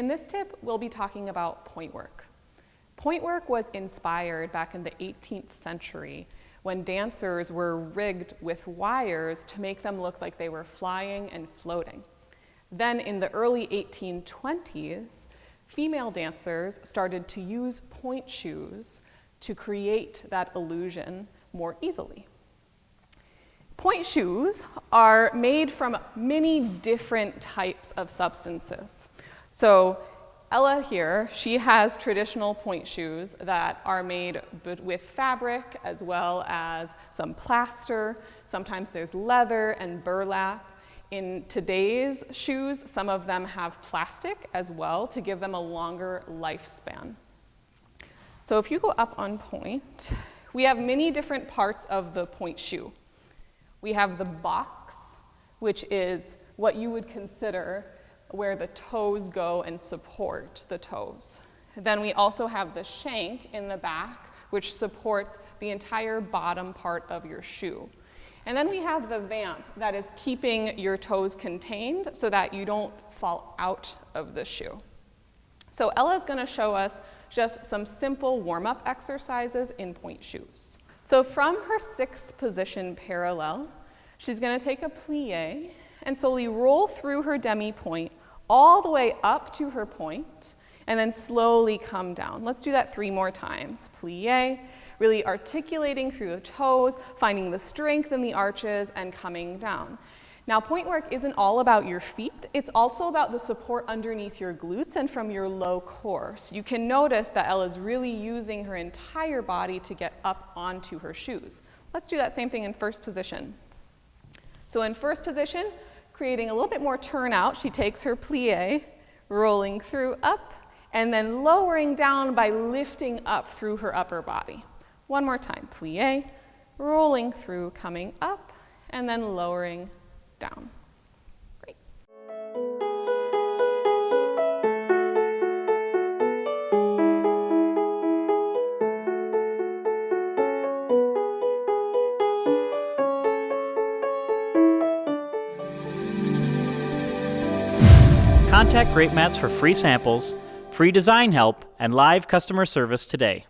In this tip, we'll be talking about point work. Point work was inspired back in the 18th century when dancers were rigged with wires to make them look like they were flying and floating. Then in the early 1820s, female dancers started to use pointe shoes to create that illusion more easily. Pointe shoes are made from many different types of substances. So Ella here, she has traditional pointe shoes that are made with fabric as well as some plaster. Sometimes there's leather and burlap. In today's shoes, some of them have plastic as well to give them a longer lifespan. So if you go up on Pointe, we have many different parts of the pointe shoe. We have the box, which is what you would consider where the toes go and support the toes. Then we also have the shank in the back, which supports the entire bottom part of your shoe. And then we have the vamp that is keeping your toes contained so that you don't fall out of the shoe. So Ella's gonna show us just some simple warm-up exercises in pointe shoes. So from her 6th position parallel, she's gonna take a plie and slowly roll through her demi-pointe all the way up to her point, and then slowly come down. Let's do that 3 more times. Plie, really articulating through the toes, finding the strength in the arches, and coming down. Now, pointe work isn't all about your feet. It's also about the support underneath your glutes and from your low core. So you can notice that Ella's really using her entire body to get up onto her shoes. Let's do that same thing in first position. So in first position, creating a little bit more turnout, she takes her plie, rolling through up, and then lowering down by lifting up through her upper body. One more time, plie, rolling through, coming up, and then lowering down. Great. Contact Greatmats for free samples, free design help, and live customer service today.